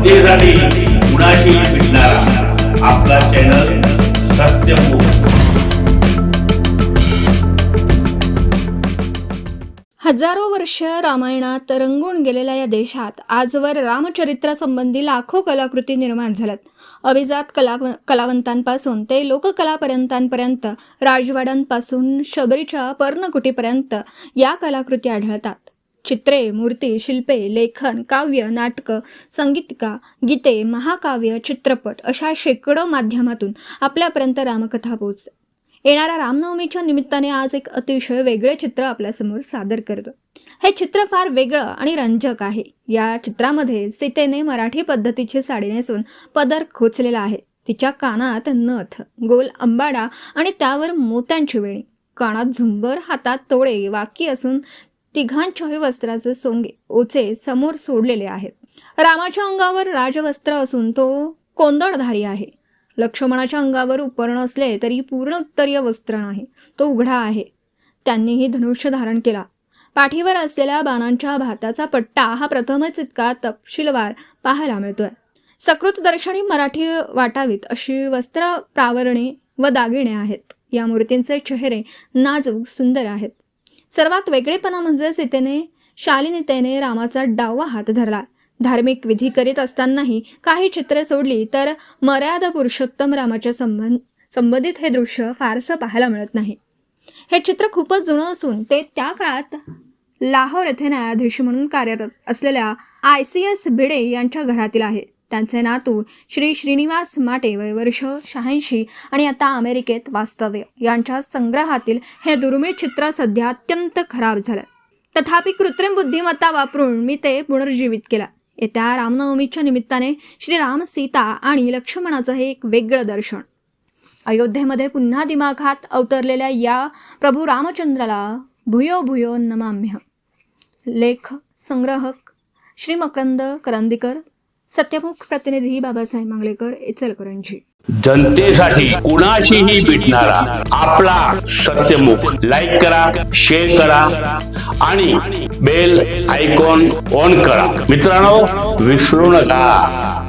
जनतेसाठी कुणाशी भेटणारा आपला चॅनल सत्यमुख। हजारो वर्ष रामायणात रंगून गेलेल्या या देशात आजवर रामचरित्रासंबंधी लाखो कलाकृती निर्माण झाल्यात। अभिजात कलावंतांपासून ते लोककलापर्यंत राजवाड्यांपासून शबरीच्या पर्णकुटीपर्यंत या कलाकृती आढळतात। चित्रे, मूर्ती, शिल्पे, लेखन, काव्य, नाटकं, संगीतिका, गीते, महाकाव्य, चित्रपट अशा शेकडो माध्यमातून आपल्यापर्यंत रामकथा पोहोचते। येणाऱ्या रामनवमीच्या निमित्ताने आज एक अतिशय वेगळे चित्र आपल्यासमोर सादर करतो। हे चित्र फार वेगळं आणि रंजक आहे। या चित्रामध्ये सीतेने मराठी पद्धतीची साडी नेसून पदर खोचलेला आहे। तिच्या कानात नथ, गोल अंबाडा आणि त्यावर मोत्यांची वेणी, कानात झुंबर, हातात तोडे, वाकी असून तिघांच्याही वस्त्राचे सोंगे ओचे समोर सोडलेले आहेत। रामाच्या अंगावर राजवस्त्र असून तो कोंदणधारी आहे। लक्ष्मणाच्या अंगावर उपरण असले तरी पूर्ण उत्तरीय वस्त्र नाही, तो उघडा आहे। त्यांनीही धनुष्य धारण केला। पाठीवर असलेल्या बाणांच्या भाताचा पट्टा हा प्रथमच इतका तपशीलवार पाहायला मिळतोय। सकृत दर्शनी मराठी वाटावीत अशी वस्त्र प्रावरणे व दागिने आहेत। या मूर्तींचे चेहरे नाजूक सुंदर आहेत। सर्वात वेगळेपणा म्हणजे सीतेने शालीनतेने रामाचा डावा हात धरला। धार्मिक विधी करीत असतानाही काही चित्रे सोडली तर मर्यादा पुरुषोत्तम रामाच्या संबंधित हे दृश्य फारसं पाहायला मिळत नाही। हे चित्र खूपच जुनं असून ते त्या काळात लाहोर येथे न्यायाधीश म्हणून कार्यरत असलेल्या ICS भिडे यांच्या घरातील आहे। त्यांचे नातू श्री श्रीनिवास माटे वय वर्ष 86 आणि आता अमेरिकेत वास्तव्य यांच्या संग्रहातील हे दुर्मिळ चित्र सध्या अत्यंत खराब झालं। तथापि कृत्रिम बुद्धिमत्ता वापरून मी ते पुनर्जीवित केला। येत्या रामनवमीच्या निमित्ताने श्रीराम, सीता आणि लक्ष्मणाचं हे एक वेगळं दर्शन। अयोध्येमध्ये पुन्हा दिमाखात अवतरलेल्या या प्रभू रामचंद्राला भूयो भूयो नमाम्यह। लेख संग्राहक श्री मकरंद करंदीकर, सत्यमुख प्रतिनिधी बाबासाहेब मांगलेकर, इचलकरंजी। जनतेसाठी कुणाशीही भेटणारा आपला सत्यमुख। लाईक करा, शेअर करा आणि बेल आयकॉन ऑन करा। मित्रांनो, विसरू नका।